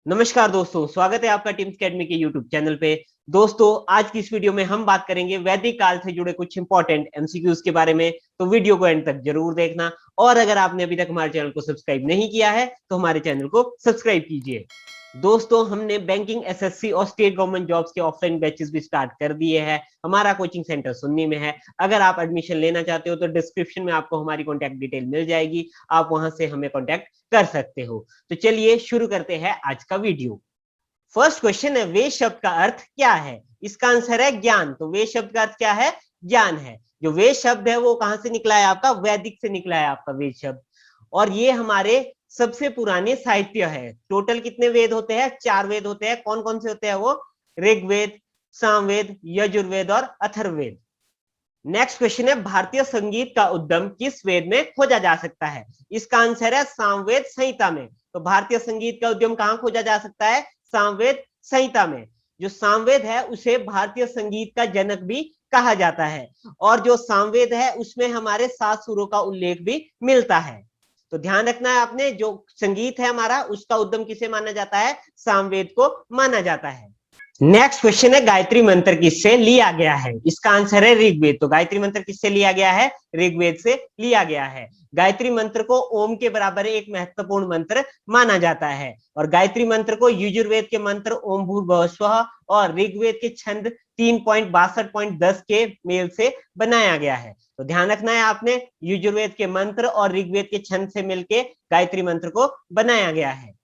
नमस्कार दोस्तों, स्वागत है आपका टीम्स अकेडमी के यूट्यूब चैनल पे। दोस्तों, आज की इस वीडियो में हम बात करेंगे वैदिक काल से जुड़े कुछ इंपॉर्टेंट एमसीक्यूज के बारे में। तो वीडियो को एंड तक जरूर देखना, और अगर आपने अभी तक हमारे चैनल को सब्सक्राइब नहीं किया है तो हमारे चैनल को सब्सक्राइब कीजिए। दोस्तों, हमने बैंकिंग, एसएससी और स्टेट गवर्नमेंट जॉब्स के ऑफलाइन बैचेस भी स्टार्ट कर दिए हैं। हमारा कोचिंग सेंटर सुन्नी में है। अगर आप एडमिशन लेना चाहते हो तो डिस्क्रिप्शन में आपको हमारी कॉन्टैक्ट डिटेल मिल जाएगी, आप वहां से हमें कॉन्टैक्ट कर सकते हो। तो चलिए शुरू करते हैं आज का वीडियो। फर्स्ट क्वेश्चन है, वेद शब्द का अर्थ क्या है? इसका आंसर है ज्ञान। तो वेद शब्द का अर्थ क्या है? ज्ञान है। जो वेद शब्द है वो कहां से निकला है? आपका वैदिक से निकला है आपका वेद शब्द। और ये हमारे सबसे पुराने साहित्य है। टोटल कितने वेद होते हैं? 4 वेद होते हैं। कौन कौन से होते हैं वो? ऋग्वेद, सामवेद, यजुर्वेद और अथर्ववेद। नेक्स्ट क्वेश्चन है, भारतीय संगीत का उद्गम किस वेद में खोजा जा सकता है? इसका आंसर है सामवेद संहिता में। तो भारतीय संगीत का उद्गम कहां खोजा जा सकता है? सामवेद संहिता में। जो सामवेद है उसे भारतीय संगीत का जनक भी कहा जाता है, और जो सामवेद है उसमें हमारे 7 सुरों का उल्लेख भी मिलता है। तो ध्यान रखना है आपने, जो संगीत है हमारा उसका उद्गम किसे माना जाता है? सामवेद को माना जाता है। नेक्स्ट क्वेश्चन है, गायत्री मंत्र किससे लिया गया है? इसका आंसर है ऋग्वेद। तो गायत्री मंत्र किससे लिया गया है? ऋग्वेद से लिया गया है। गायत्री मंत्र को ओम के बराबर एक महत्वपूर्ण मंत्र माना जाता है, और गायत्री मंत्र को यजुर्वेद के मंत्र ओम भूर्भुवः स्वः और ऋग्वेद के छंद 3.62.10 के मेल से बनाया गया है। तो ध्यान रखना है आपने, यजुर्वेद के मंत्र और ऋग्वेद के छंद से मिलकर गायत्री मंत्र को बनाया गया है।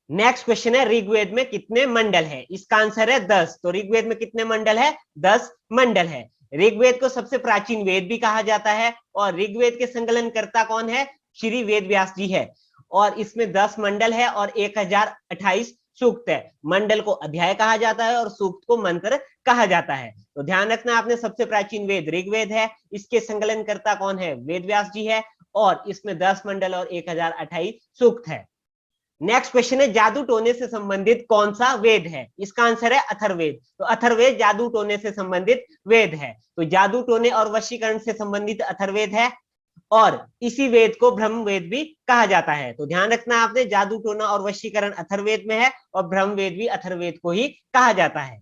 नेक्स्ट क्वेश्चन है, ऋग्वेद में कितने मंडल है? इसका आंसर है 10। तो ऋग्वेद में कितने मंडल है? 10 मंडल है। ऋग्वेद को सबसे प्राचीन वेद भी कहा जाता है, और ऋग्वेद के संकलनकर्ता कौन है? श्री वेद व्यास जी है। और इसमें 10 मंडल है और 1028 सूक्त है। मंडल को अध्याय कहा जाता है और सूक्त को मंत्र कहा जाता है। तो ध्यान रखना आपने, सबसे प्राचीन वेद ऋग्वेद है, इसके संकलनकर्ता कौन है? वेद व्यास जी है, और इसमें 10 मंडल और 1028 सूक्त है। नेक्स्ट क्वेश्चन है, जादू टोने से संबंधित कौन सा वेद है? इसका आंसर है अथर्ववेद। तो अथर्ववेद जादू टोने से संबंधित वेद है। तो जादू टोने और वशीकरण से संबंधित अथर्ववेद है, और इसी वेद को ब्रह्म वेद भी कहा जाता है। तो ध्यान रखना आपने, जादू टोना और वशीकरण अथर्ववेद में है, और ब्रह्म वेद भी अथर्ववेद को ही कहा जाता है।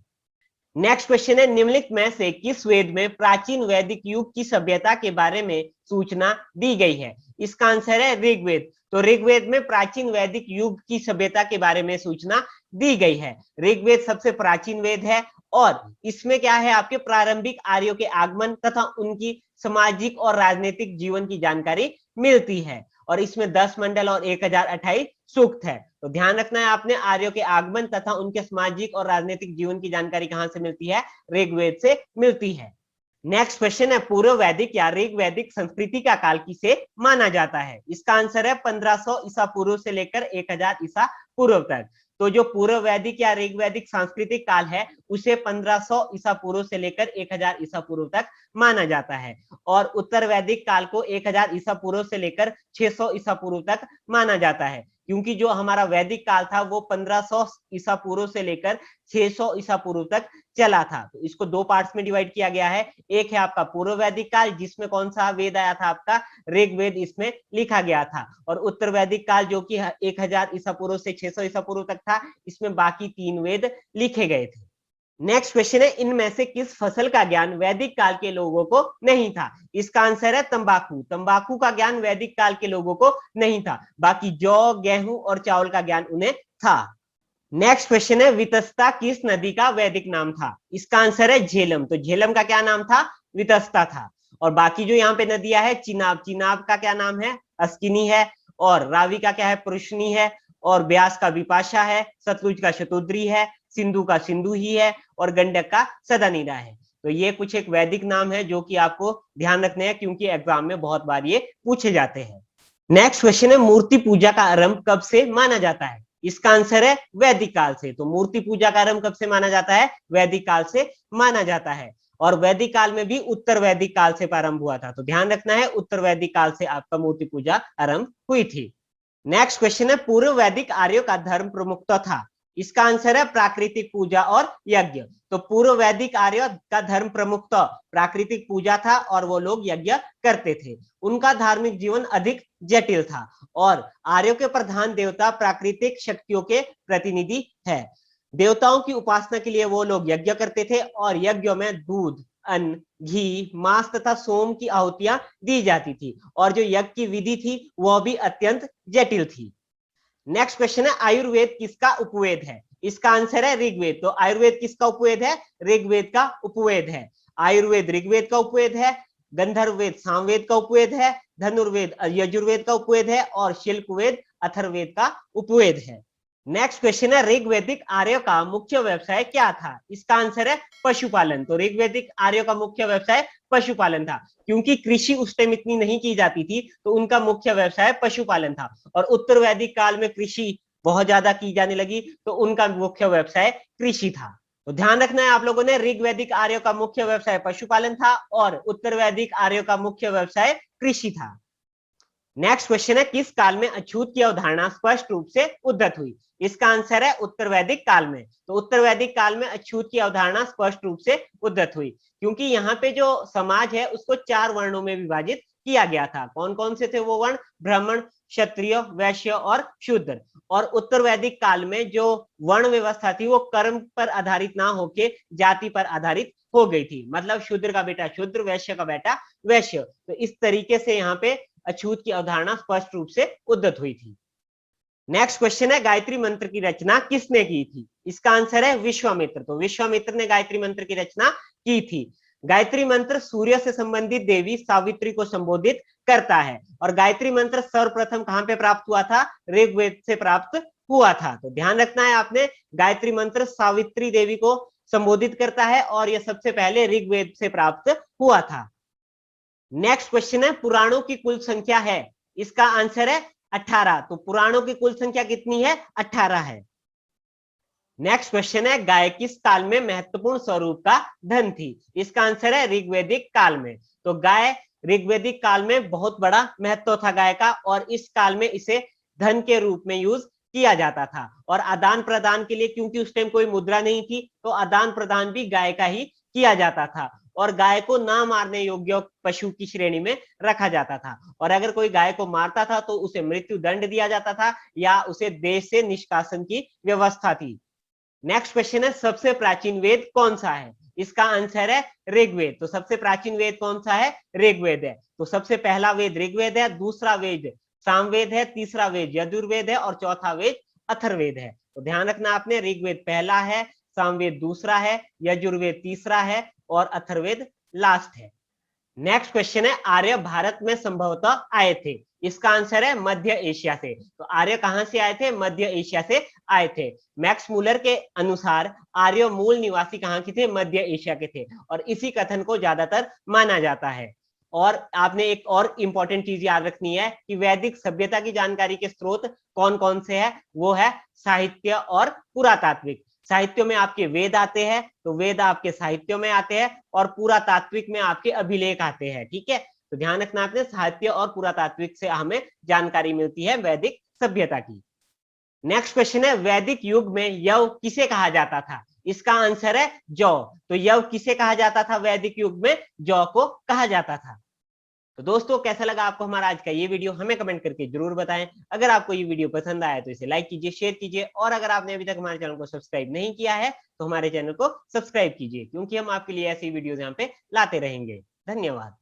नेक्स्ट क्वेश्चन है, निम्नलिखित में से किस वेद में प्राचीन वैदिक युग की सभ्यता के बारे में सूचना दी गई है? इसका आंसर है ऋग्वेद। तो ऋग्वेद में प्राचीन वैदिक युग की सभ्यता के बारे में सूचना दी गई है। ऋग्वेद सबसे प्राचीन वेद है, और इसमें क्या है? आपके प्रारंभिक आर्यों के आगमन तथा उनकी सामाजिक और राजनीतिक जीवन की जानकारी मिलती है, और इसमें 10 मंडल और 1028 सूक्त है। तो ध्यान रखना है आपने, आर्यों के आगमन तथा उनके सामाजिक और राजनीतिक जीवन की जानकारी कहां से मिलती है? ऋग्वेद से मिलती है। नेक्स्ट क्वेश्चन है, पूर्व वैदिक या ऋग वैदिक संस्कृति का काल किसे माना जाता है? इसका आंसर है 1500 ईसा पूर्व से लेकर 1000 ईसा पूर्व तक। तो जो पूर्व वैदिक या ऋग वैदिक सांस्कृतिक काल है उसे 1500 ईसा पूर्व से लेकर 1000 ईसा पूर्व तक माना जाता है, और उत्तर वैदिक काल को 1000 ईसा पूर्व से लेकर 600 ईसा पूर्व तक माना जाता है, क्योंकि जो हमारा वैदिक काल था वो 1500 ईसा पूर्व से लेकर 600 ईसा पूर्व तक चला था। तो इसको 2 पार्ट्स में डिवाइड किया गया है। एक है आपका पूर्व वैदिक काल, जिसमें कौन सा वेद आया था? आपका ऋग्वेद इसमें लिखा गया था, और उत्तर वैदिक काल जो कि 1000 ईसा पूर्व से 600 ईसा पूर्व तक था, इसमें बाकी 3 वेद लिखे गए थे। नेक्स्ट क्वेश्चन है, इनमें से किस फसल का ज्ञान वैदिक काल के लोगों को नहीं था? इसका आंसर है तंबाकू। तंबाकू का ज्ञान वैदिक काल के लोगों को नहीं था, बाकी जौ, गेहूं और चावल का ज्ञान उन्हें था। नेक्स्ट क्वेश्चन है, वितस्ता किस नदी का वैदिक नाम था? इसका आंसर है झेलम। तो झेलम का क्या नाम था? वितस्ता था। और बाकी जो यहाँ पे नदियां है, चिनाब, चिनाब का क्या नाम है? अस्किनी है। और रावी का क्या है? पुरुषनी है। और ब्यास का विपाशा है। सतलुज का शतुद्री है। सिंधु का सिंधु ही है, और गंडक का सदानीरा है। तो ये कुछ एक वैदिक नाम है जो कि आपको ध्यान रखने हैं, क्योंकि एग्जाम में बहुत बार ये पूछे जाते हैं। नेक्स्ट क्वेश्चन है, मूर्ति पूजा का आरंभ कब से माना जाता है? इसका आंसर है वैदिक काल से। तो मूर्ति पूजा का आरंभ कब से माना जाता है? वैदिक काल से माना जाता है, और वैदिक काल में भी उत्तर वैदिक काल से प्रारंभ हुआ था। तो ध्यान रखना है, उत्तर वैदिक काल से आपका मूर्ति पूजा आरंभ हुई थी। नेक्स्ट क्वेश्चन है, पूर्व वैदिक आर्यों का धर्म प्रमुखता था। इसका आंसर है प्राकृतिक पूजा और यज्ञ। तो पूर्व वैदिक आर्य का धर्म प्रमुखतः प्राकृतिक पूजा था और वो लोग यज्ञ करते थे। उनका धार्मिक जीवन अधिक जटिल था और आर्यों के प्रधान देवता प्राकृतिक शक्तियों के प्रतिनिधि है। देवताओं की उपासना के लिए वो लोग यज्ञ करते थे और यज्ञों में दूध, अन्न, घी, मांस तथा सोम की आहुतियां दी जाती थी और जो यज्ञ की विधि थी वह भी अत्यंत जटिल थी। नेक्स्ट क्वेश्चन है आयुर्वेद किसका उपवेद है? इसका आंसर है ऋग्वेद। तो आयुर्वेद किसका उपवेद है? ऋग्वेद का उपवेद है। आयुर्वेद ऋग्वेद का उपवेद है, गंधर्ववेद सामवेद का उपवेद है, धनुर्वेद यजुर्वेद का उपवेद है और शिल्पवेद अथर्ववेद का उपवेद है। नेक्स्ट क्वेश्चन है ऋग्वैदिक आर्यों का मुख्य व्यवसाय क्या था? इसका आंसर है पशुपालन। तो ऋग्वैदिक आर्यों का मुख्य व्यवसाय पशुपालन था, क्योंकि कृषि उस टाइम इतनी नहीं की जाती थी तो उनका मुख्य व्यवसाय पशुपालन था और उत्तर वैदिक काल में कृषि बहुत ज्यादा की जाने लगी तो उनका मुख्य व्यवसाय कृषि था। तो ध्यान रखना है आप लोगों ने, ऋग्वैदिक आर्यों का मुख्य व्यवसाय पशुपालन था और उत्तर वैदिक आर्यों का मुख्य व्यवसाय कृषि था। नेक्स्ट क्वेश्चन है किस काल में अछूत की अवधारणा स्पष्ट रूप से उद्धत हुई? इसका आंसर है उत्तर वैदिक काल में। तो उत्तर वैदिक काल में अछूत की अवधारणा स्पष्ट रूप से उद्धत हुई, क्योंकि यहाँ पे जो समाज है उसको 4 वर्णों में विभाजित किया गया था। कौन कौन से थे वो वर्ण? ब्राह्मण, क्षत्रिय, वैश्य और शूद्र। और उत्तर वैदिक काल में जो वर्ण व्यवस्था थी वो कर्म पर आधारित ना होके जाति पर आधारित हो गई थी। मतलब शूद्र का बेटा शूद्र, वैश्य का बेटा वैश्य। तो इस तरीके से यहाँ पे अछूत की अवधारणा स्पष्ट रूप से उद्धत हुई थी। नेक्स्ट क्वेश्चन है गायत्री मंत्र की रचना किसने की थी? इसका आंसर है विश्वामित्र। तो विश्वामित्र ने गायत्री मंत्र की रचना की थी। गायत्री मंत्र सूर्य से संबंधित देवी सावित्री को संबोधित करता है और गायत्री मंत्र सर्वप्रथम कहां पे प्राप्त हुआ था? ऋग्वेद से प्राप्त हुआ था। तो ध्यान रखना है आपने, गायत्री मंत्र सावित्री देवी को संबोधित करता है और यह सबसे पहले ऋग्वेद से प्राप्त हुआ था। नेक्स्ट क्वेश्चन है पुराणों की कुल संख्या है? इसका आंसर है 18। तो पुराणों की कुल संख्या कितनी है? 18 है। नेक्स्ट क्वेश्चन है गाय किस काल में महत्वपूर्ण स्वरूप का धन थी? इसका आंसर है ऋग्वैदिक काल में। तो गाय ऋग्वैदिक काल में बहुत बड़ा महत्व था गाय का और इस काल में इसे धन के रूप में यूज किया जाता था और आदान प्रदान के लिए, क्योंकि उस टाइम कोई मुद्रा नहीं थी, तो आदान प्रदान भी गाय का ही किया जाता था और गाय को ना मारने योग्य पशु की श्रेणी में रखा जाता था और अगर कोई गाय को मारता था तो उसे मृत्यु दंड दिया जाता था या उसे देश से निष्कासन की व्यवस्था थी। नेक्स्ट क्वेश्चन है सबसे प्राचीन वेद कौन सा है? इसका आंसर है ऋग्वेद। तो सबसे प्राचीन वेद कौन सा है? ऋग्वेद है। तो सबसे पहला वेद ऋग्वेद है, दूसरा वेद सामवेद है, तीसरा वेद यजुर्वेद है और चौथा वेद अथर्ववेद है। तो ध्यान रखना आपने, ऋग्वेद पहला है, सामवेद दूसरा है, यजुर्वेद तीसरा है और अथर्ववेद लास्ट है। नेक्स्ट क्वेश्चन है आर्य भारत में संभवतः आए थे? इसका आंसर है मध्य एशिया से। तो आर्य कहां से आए थे? मध्य एशिया से आए थे। मैक्स मूलर के अनुसार आर्य मूल निवासी कहां के थे? मध्य एशिया के थे और इसी कथन को ज्यादातर माना जाता है। और आपने एक और इंपॉर्टेंट चीज याद रखनी है कि वैदिक सभ्यता की जानकारी के स्रोत कौन कौन से है? वो है साहित्य और पुरातात्विक। साहित्य में आपके वेद आते हैं, तो वेद आपके साहित्य में आते हैं और पुरातात्विक में आपके अभिलेख आते हैं। ठीक है, तो ध्यान रखना आपने, साहित्य और पुरातात्विक से हमें जानकारी मिलती है वैदिक सभ्यता की। नेक्स्ट क्वेश्चन है वैदिक युग में यव किसे कहा जाता था? इसका आंसर है जौ। तो यव किसे कहा जाता था? वैदिक युग में जौ को कहा जाता था। तो दोस्तों कैसा लगा आपको हमारा आज का ये वीडियो? हमें कमेंट करके जरूर बताएं। अगर आपको ये वीडियो पसंद आया तो इसे लाइक कीजिए, शेयर कीजिए और अगर आपने अभी तक हमारे चैनल को सब्सक्राइब नहीं किया है तो हमारे चैनल को सब्सक्राइब कीजिए, क्योंकि हम आपके लिए ऐसी वीडियोस यहाँ पे लाते रहेंगे। धन्यवाद।